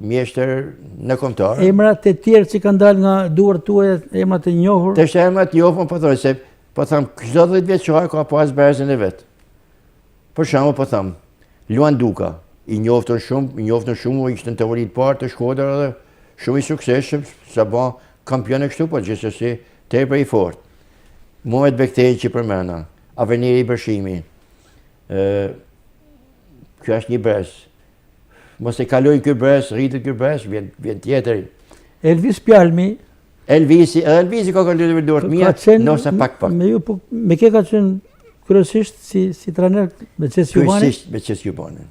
mjeshtër në kombëtar. Emrat e tjerë që kanë dalë nga duart tuaja, emrat e njohur? Të shtë emrat njohur, po thoi, se po thamë, çdo 10 vjetë qohaj ka pas berzën e vetë. Për shembull po thamë, Luan Duka, I njoftën shumë, ishte në tavolinë parë të Shkodër edhe shumë I suksesshëm, sa ba kampione kështu, po gjithsesi tepër i fortë. Muhamet Bektej që përmena, Aveniri Bërshimi, kjo është një brez. Mos e kaloj ky brez, rritet ky brez, vjen tjetër. Elvis Pjalmi. Elvisi ka kalluar dorë mia, nëse pak. Me ke ka qenë kryesisht si trajner me Qes Jubani? Kryesisht me Qes Jubani.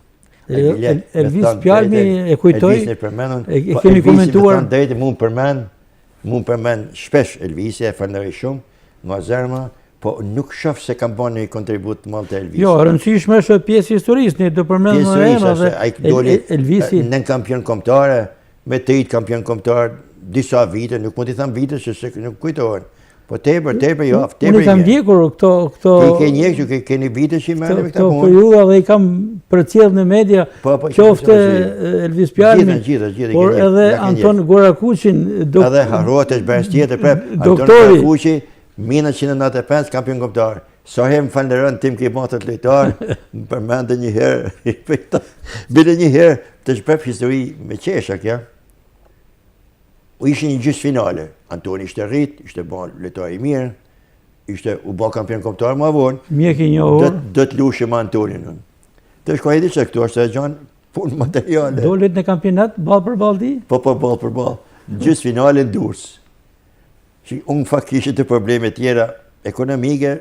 Elvis Pjalmi e kujtoj. E kemi komentuar. Mund përmend shpesh Elvisi, e falenderoj shumë nga zemra, po nuk shoh se kam bën një kontribut të madh te Elvisi. Jo, rëndësishme është pjesë historisë, ne do përmendëm emra dhe Elvisi në kampion kombëtare, me 3 kampion kombëtar, disa vite, nuk mund t'i them vite se nuk kujtohen. Po tepër javë, tepër. Unë kam ndjekur këto Ti ke njëjtë, keni vite që merrem me këto punë. Periudha dhe i kam përcjell në media, qoftë Elvis Pjalmi, por edhe Anton Gorakuqin, edhe harrohet brez tjetër prap, Anton Gorakuqi, 1995 kampion kombëtar. Sa herë më falënderon tim që i bën atë lojtar, më përmendë një herë, bile një herë të shpreh histori me qesha kjo. U ishin një gjysmë finale. Antoni ishte rrit, ishte bën lojtar i mirë, u bë kampion kombëtar më vonë. Mjek i njohur. Do të lushim Antonin. Të shkoj edhe këtu është e gjan punë materiale. Dolet në kampionat ball për ball di? Po ball për ball. Gjysmë finale në Durrës. Unë fakt kishte të probleme tjera ekonomike,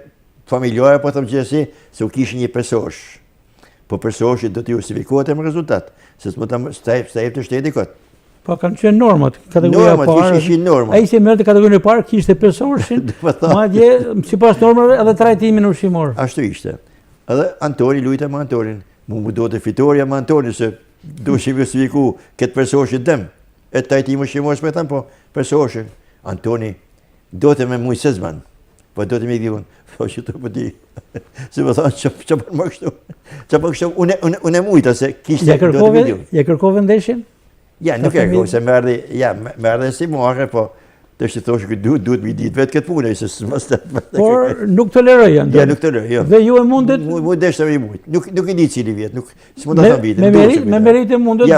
familjare, po them gjithsesi, se u kishin një personazh. Po personazhi do të justifikohet me rezultat, se s'mund ta stajë të shteti kot. Po kanë qenë normat, kategoria e parë. Ai që merrte kategorinë e parë kishte personazhin, madje sipas normave edhe trajtimin ushqimor. Ashtu ishte. Edhe Antoni luajte me Antonin. Mu do të fitoria me Antonin se duhet justifiku këtë personazh dëm. E trajtimi ushqimor s'më thën, po personazhin Antoni do të me mujsezman. Po do të më diun, po që të po di. Se më thonë çfarë bën më kështu. Çfarë bën kështu? Unë mujta se kishte do të më diun. Ja kërkove ndeshjen? Ja, nuk e kërkoj se më erdhi si morë, po të që thosh që duhet mi ditë vetë këtë punë, se s'mos të... Por nuk toleroj janë. Ja, nuk toleroj, jo. Dhe ju e mundet... Mund deshte me i mujtë. Nuk i di cili vjetë, s'mund të thëmë vitë. Me merit e mundet dhe... Ja,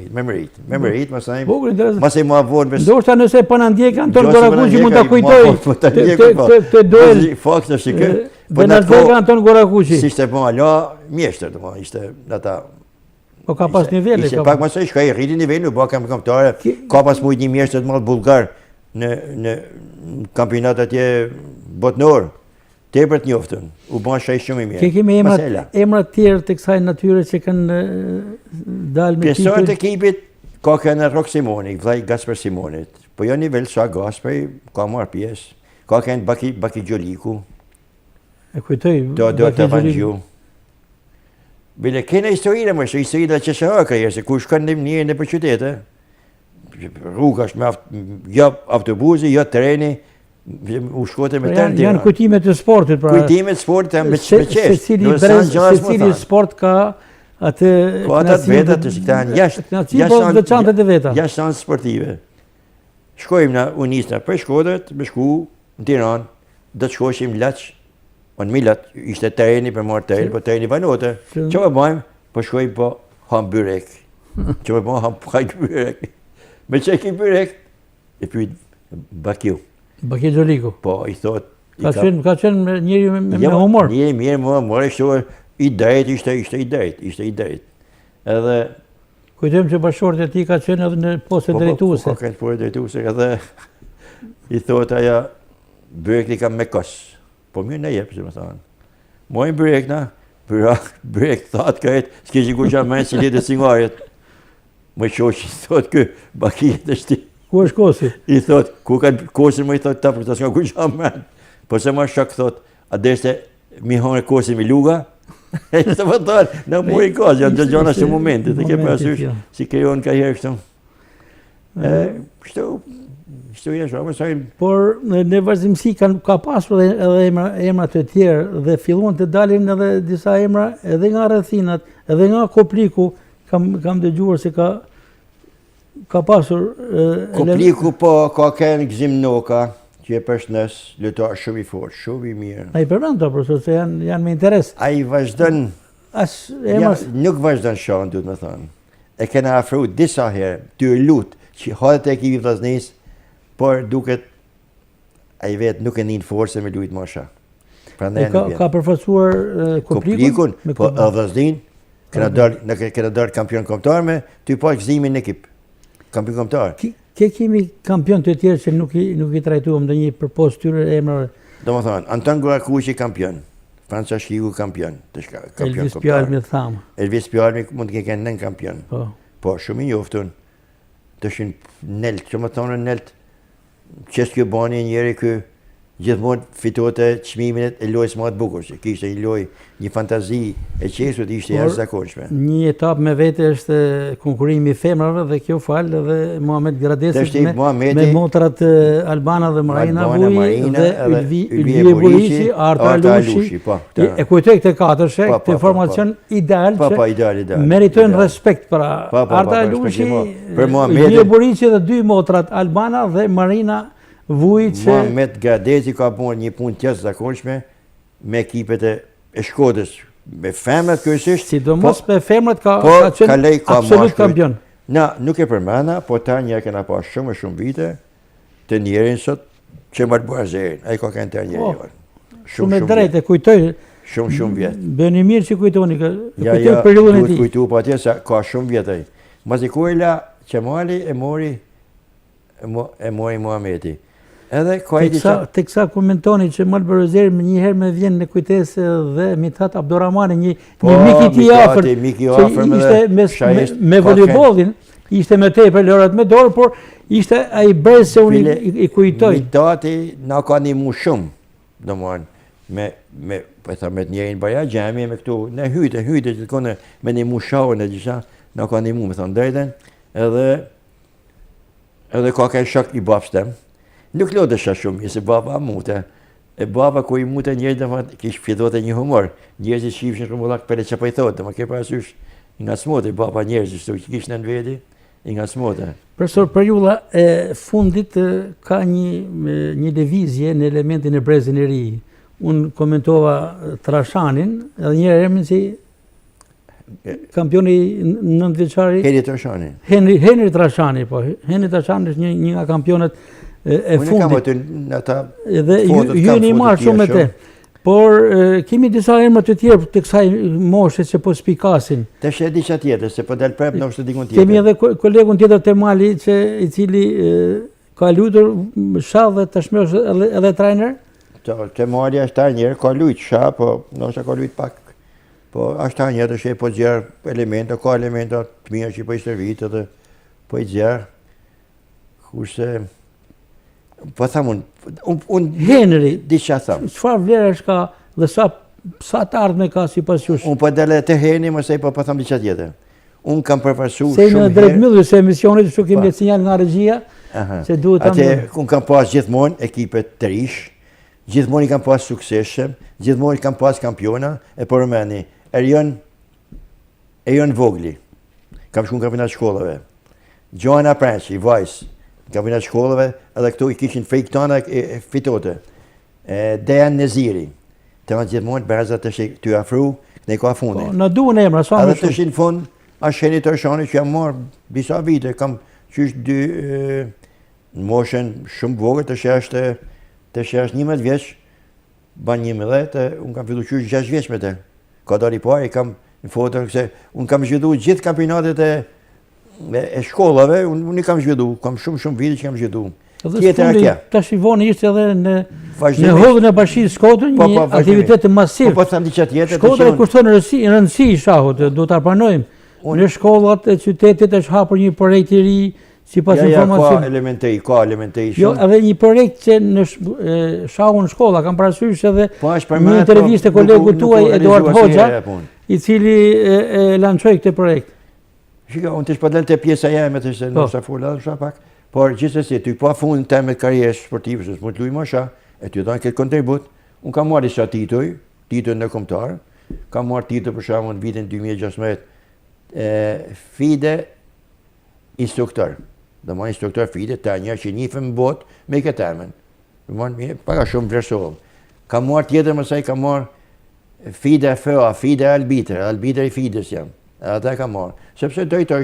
me merit, masaj ma vonë... Ndoshta nëse për në ndjek Anton Gorakuqi mund të kujtoj të duel. Fakt është që dhe në ndjek Anton Gorakuqi. Si ishte po ala, mjeshtër, ishte ata... Po ka pas nivele. Ishte pak masaj shkaj, rriti nivele, u bëka me kamptare, ka pas mujt një mjeshtër të malë bulgar në kampionat atje botnor, tepër të njoftën, u bën shaj shumë i mirë. Kemi emra tjerë të kësaj natyre që kanë dalë me tipit? Pjesor të ekipit ka kënë Rok Simoni, vllai Gasper Simonit, po jo nivel sa Gasperi, ka marrë pjesë, ka kënë Baki Gjoliku. E kujtoj, Baki Gjoliku. Bile kena historinë më shumë, historinë që shëhaka se ku shkon një në për qytete, rruga është jo autobusi, jo treni, u shkote me tërë. Janë kujtimet e sportit, pra. Kujtimet e sportit me qesh. Secili sport ka atë po atë veta të shiktan jashtë shansë sportive. Shkojmë na unisna për Shkodrët, me shku në Tiranë, do të shkoshim Laç. On Milat, ishte tereni për marrë tereni, po tereni vanote. Që më bëjmë? Po shkojmë po ham byrek. Që më bëjmë ham pajt byrek. Me që ki byrek, e pyjt Bakiu. Baki Gjoliku. Po, i thot... Ka qenë njëri me humor? Njëri mirë me humor, i drejt, ishte i drejt. Edhe... Kujtojmë që bashkëshorët e ti ka qenë edhe në postë drejtuese. Po, ka qenë postë drejtuese, edhe... I thot aja, byrek li kam me kos. Po mirë në jepë, që më thonë. Mojnë byrek na, byrek thatë kajtë, s'ke që ku qanë menë që litë singarit. Më qoqë, i thotë kë, Bakijet është ti. Ku është kosi? I thotë, ku kanë kosin më i thotë ta, për të s'ka ku qanë menë. Po se ma shak thotë, a deshte mi hone kosin mi luga? E të më thonë, në mu i kosë, janë gjana shumë momentit, të ke pasysh, si krejon ka herë kështu. Por në vazhdimsi ka pasur edhe emra të tjerë dhe filluan të dalin edhe disa emra edhe nga rrethinat, edhe nga Kopliku, kam dëgjuar se ka pasur... Kopliku po ka kënë Gzim Noka, që e përshnes, lojtar shumë i fortë, shumë i mirë. A i përmend të profesor, se janë me interes. A i vazhdon... Nuk vazhdon shonë, duhet me thonë. E kena afru disa herë, ty lutë, që hadet e ekipi Vllaznisë, por duket ai vetë nuk e nin forse me lujt mosha. Prandaj ka përfaqësuar Koplikun, po Vllaznin, kena dalë kampion kombëtar me ty pa gëzimin në ekip. Kampion kombëtar. Kemi kampion të tjerë që nuk i trajtuam ndonjë përpos tyre emrave. Domethënë, Anton Gorakuqi kampion, Franca Shkiku kampion, kampion Elvis Pjalmi tham. Elvis Pjalmi mund të kenë 9 kampion. Po, shumë i njoftun. Tashin nelt, që më thonë nelt, çes kjo bani njëri ky gjithmonë fitote çmimin e lojës më të bukur, që kishte një lojë, një fantazi e qesut ishte jashtëzakonshme. Një etapë me vete është konkurrimi i femrave dhe kjo fal edhe Muhamet Gradesit me motrat Albana dhe Marina Vuji dhe Ylvije Buriqi, Arta Alushi. E kujtoj këtë katërshe, këtë formacion ideal që meritojnë respekt për Arta Alushi, Ylvije Buriqi dhe 2 motrat Albana dhe Marina Vujić. Muhamet Gradeci ka bërë një punë të jashtëzakonshme me ekipet e Shkodrës, me femrat kryesisht. Sidomos me femrat ka qenë absolut kampion. Na nuk e përmenda, po ta një kena pas shumë vite të njerin sot që më të Buazerin, ai ka kanë të njëri. Shumë drejtë, kujtoj. Shumë vjet. Bëni mirë që kujtoni kujtoj periudhën e tij. Kujtu po atje se ka shumë vjet ai. Mos i kuajla Qemali e mori Muhameti. Edhe teksa komentoni që Mal Berozeri njëherë me vjen në kujtesë dhe Mithat Abdurrahmani, një mik i tij afër, që ishte me voleybollin, ishte me tepër lërat me dorë, por ishte ai brez se unë i kujtoj. Mitati na ka ndihmuar shumë, domethënë me po them me njërin Baja Xhami me këtu, ne hyte që konë me ndihmu shahun e gjitha, na ka ndihmuar me thënë drejtën, edhe ka shok i babstem. Nuk lodesha shumë, se baba mute. E baba ku i mute njëri dhe kish fitote një humor. Njerëzit shifshin shumë vëllak për e që pa i thote, ma ke parasysh nga smote, baba njerëzit që kish në vedi, nga smote. Profesor, periudha e fundit ka një lëvizje në elementin e brezin e ri. Unë komentova Trashanin, edhe njëre emrin si kampioni 9 vjeçari. Henri Trashani, po. Henri Trashani është një nga kampionet e fundit. Unë kam aty në ata fotot. Ju jeni marrë shumë me te. Por kemi disa emra të tjerë të kësaj moshe që po spikasin. Tash e di çfarë tjetër, se po dal prap në ushtë dikun tjetër. Kemi edhe kolegun tjetër Temali i cili ka luajtur shah dhe tashmë është edhe trajner. Temali është trajner, ka luajtur shah, po ndoshta ka luajtur pak. Po është trajner, është po gjerë elemente, ka elementa të mira që po i servit edhe po i gjerë. Kurse po thamun, Henri, diçka tham. Çfarë vlerash ka dhe sa të ardhme ka sipas jush? Unë po dele të Henri, mësej po tham diçka tjetër. Unë kam përfaqësuar shumë herë. Se në drejt mbylljes së emisionit, kështu kemi sinjal nga regjia, se duhet ta. Unë kam pas gjithmonë ekipe të rish, gjithmonë i kam pas suksesshëm, gjithmonë i kam pas kampiona, e po përmeni, Erion Vogli, kam shku në kampionat shkollave. Joana Pranci, vajs, kampionat shkollave, edhe këtu i kishin fake tona e fitote. Dejan Neziri, të më gjithmonë berzat të ty afru, ne ka fundin. Në duhen emra, sa më shumë. Edhe të shinë fund, është Henri Trashani që jam marrë disa vite, kam qysh dy në moshën shumë vogël, të shesh 11 vjeç, ban 11, unë kam fillu qysh 6 vjeç me te. Ka dari pari, kam në foto, se unë kam zhvillu gjithë kampionatet e shkollave, unë i kam zhvillu, kam shumë vite që kam zhvillu. Tjetër a kja. Ta shivoni ishte edhe në hodhën e bashkisë Shkodrën, një aktivitet masiv. Po tham diçka tjetër. Shkodra e kushton rëndësi shahut, do ta pranojmë. Në shkollat e qytetit është hapur një projekt i ri, sipas informacionit. Ka elementej. Jo, edhe një projekt që në shahun shkolla kam parasysh edhe një intervistë kolegu tuaj Eduard Hoxha, i cili e lançoi këtë projekt. Shika, unë të shpadlen të pjesa jeme të se në shafula dhe pak, por gjithsesi, ty pa fund të me karrierë sportive, se s'mund të luj më sha, e ty dojnë këtë kontribut, unë kam marrë disa tituj në kombëtar, kam marrë tituj për shamë në vitin 2016, FIDE instruktor, dhe ma instruktor FIDE, ta një që njifën më botë me i këtë termen, paka shumë vlerësohëm. Kam marrë tjetër mësaj, kam marrë FIDE FEA, FIDE Albiter i FIDES jam. Ata e kam marrë. Sepse drejtoj,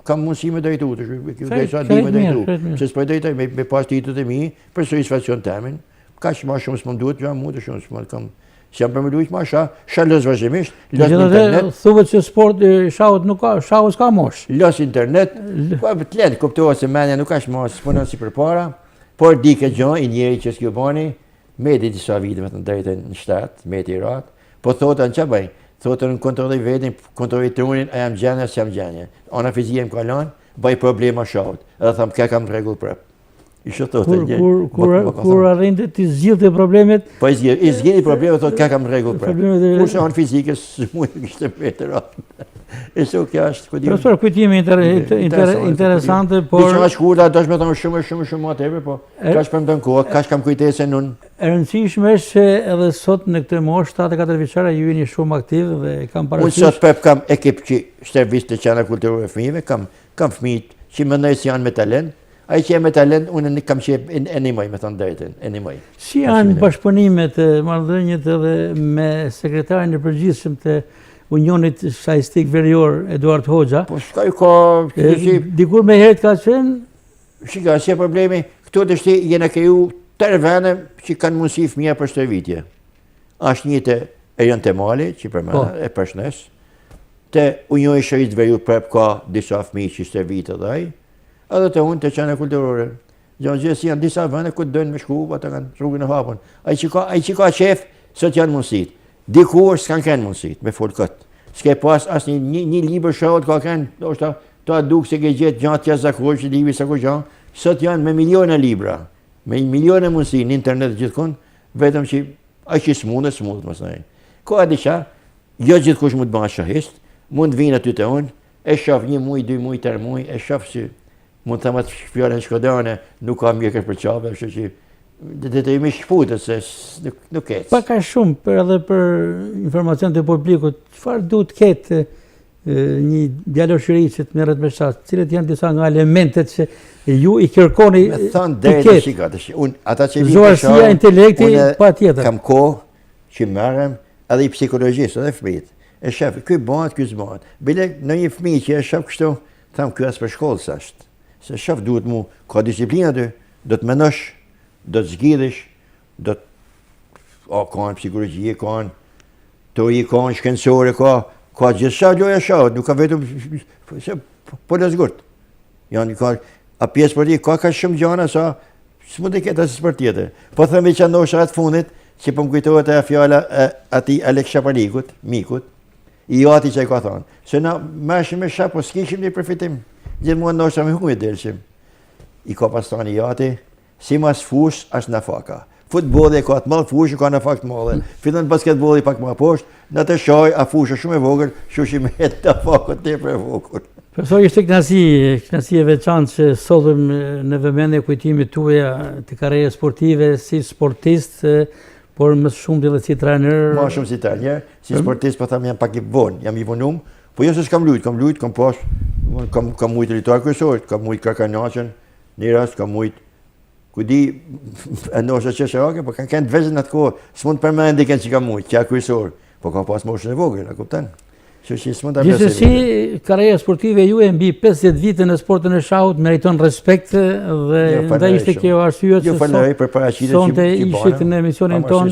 kam mundësi me drejtu, di me drejtu. Se s'po drejtoj me pas titut e mi, për satisfakcion temin, ka që ma shumë s'më duhet, ja mu të shumë s'më kam. Si jam përmëlujt ma lës vazhdimisht, lës në internet. Thuvet që sport shahut nuk ka, shahut s'ka mosh. Lës internet, të letë, kuptohet se menja nuk ka shma, s'punën si për para, por di ke gjën, i njeri që s'kjo bani, me di disa vite me të drejten në shtatë, me të i ratë, po thotën që bëj? Thotën në kontroloj vetin, kontroloj trunin, a jam gjenje, s'jam gjenje. Ana fizike më kalon, bëj problema shahut. Edhe thëmë, ka kam të regull prep. Kur arrinte të zgjidhte problemet... Po i zgjidhi problemet, thot ka kam regull prep. Kurse anë fizike, së mujtë kështë të të ratë. E so kja është, ku di... Profesor, kujtimi interesante, por... Diqë nga shkurta, do shme thonë shumë ma tebe, po ka shpëm të në kohë, ka shkam kujtese nun. E rëndësishme është që edhe sot në këtë moshë 74 vjeçare ju jeni shumë aktiv dhe kam parasysh... Unë sot prep kam ekip që shtërvis të qana kulturë e fëmijëve, kam fëmijët që më nëjë si janë me talent, a i që e me talent, unë kam që e një me thonë drejten, e një mëj. Si janë bashkëpunimet e marrëdhëniet edhe me sekretarin e përgjithshëm të Unionit Shajistik Verior, Eduard Hoxha? Po shka ju ka... Dikur me herët ka qenë? Shika, si e problemi, këto të shti jena kriju tërë vene që kanë mundësi fëmija për shtërvitje. Ashtë një të Erion Temali, që për me e përshnes, të Unioni Shajistik Verior prep ka disa fëmijë që shtërvitje dhe aj, edhe të unë të qene kulturore. Gjanë gjithë si janë disa vene ku të dojnë me shku, ata kanë rrugën e hapën. A i që ka qef, sot janë mundësit. Dikur s'kanë kënë mundësit, me folë këtë. S'ke pas asë një libër shahut ka kënë, do shta, ta duk se ke gjithë gjatë tja zakur, që libri sa ku gjanë, sot janë me milione libra, me milione mundësi në internet gjithkun, vetëm që a që s'mundë, mësë nëjë. Ko e diqa, jo gjithë kush mund të bëha shahist, mund të vinë aty të unë, e shaf 1 muj, 2 muj, 3 muj, e shaf si mund të thamat fjallën shkodane, nuk ka mjekër për qabe, që që dhe të imi shputët, se nuk ketë. Pa ka shumë, edhe për informacion të publikut, qëfar du të ketë një djaloshëri që të merret me shasë, cilët janë disa nga elementet që ju i kërkoni të ketë? Me thonë dhe shikatë, ata që vinë për shahë, intelekti, pa tjetër. Kam kohë që merrem edhe i psikologjistë, edhe fëmijët. E shef, këj bëhat, këj zbëhat. Bile në një fëmijë që e shef kështu, thamë kjo asë për shkollë sashtë. Se shef duhet mu, ka disiplina ty, do të menosh, do të zgjidhish, do të... ka në psikologjie, ka në teori, ka në shkencore, ka gjithë shahë, loja shahë, nuk ka vetëm... po në zgurt. Janë, a pjesë për ti, ka shumë gjana, sa së mund të ketë asë për tjetër. Po thëmë i që ndosha atë fundit, që po më kujtohet e fjalla ati Alek Shapalikut, mikut, i ati që i ka thonë. Se na meshim me shah, po s'kishim një përfitim. Gjithë mua ndosha me hujë delshim. I ka pas thonë i ati, si mas fush, ashtë në faka. Futbolli ka të malë, fushë ka në fakt malë. Fillon basketbolli pak ma poshtë, në të shaj, a fushë shumë e vogër, shushim e të fakët të për e vogër. Profesor, ishte knasi e veçantë që sodhëm në vëmendje kujtimit tuaja të karrierës sportive si sportist, por më shumë dhe si trener. Ma shumë si trener, si sportist, po thamë jam pak i vonë, jam i vonum, po jo se s'kam lujt, kam pas, kam mujtë rituar kërësorit, kam mujtë krakanaqen, një rast, kam mujtë, ku di, e nosha që shërake, po kanë të vezën atë kohë, s'mund përmendë diken që kam mujtë, që a kërësor, po ka pas moshën e vogër, a kuptan? Gjithsesi, karriera sportive ju e mbi 50 vite në sportin e shahut meriton respekt dhe nda ishte kjo arsyet që sonte ishit në emisionin ton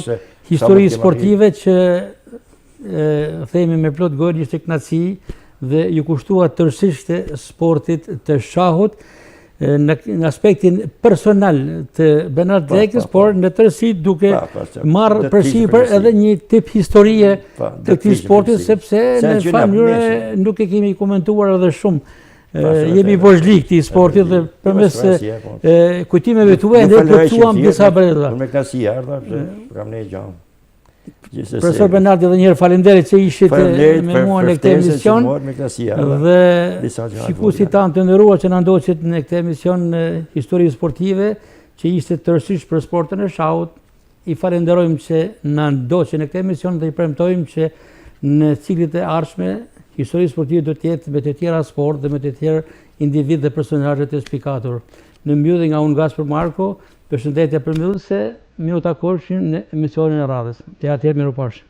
histori sportive që themi me plot gojë ishte kënaqësi dhe ju kushtua tërësisht sportit të shahut në aspektin personal të Bernard Lekës, por në tërësi duke marrë përsipër edhe një tip historie të këtij sporti, sepse në mënyrë nuk e kemi komentuar edhe shumë. Jemi vozhlik këtij sporti dhe përmes kujtimeve tuaja ne plotësuam disa brenda. Me kënaqësi ardha, kam ne gjë. Profesor Bernardi, edhe njëherë faleminderit që ishit me mua në këtë emision dhe shikuesit tanë të nderuar që na ndoqët në këtë emision histori sportive që ishte tërësisht për sportin e shahut. I falenderojmë që na ndoqën në këtë emision dhe i premtojmë që në ciklit e ardhshme histori sportive do të jetë me të tjera sport dhe me të tjerë individ dhe personazhe të spikatur. Në mbyllje nga unë Gaspar Marko, përshëndetje përmbysëse, miu takoshim në emisionin e radhës. Te atëherë miru pafshim.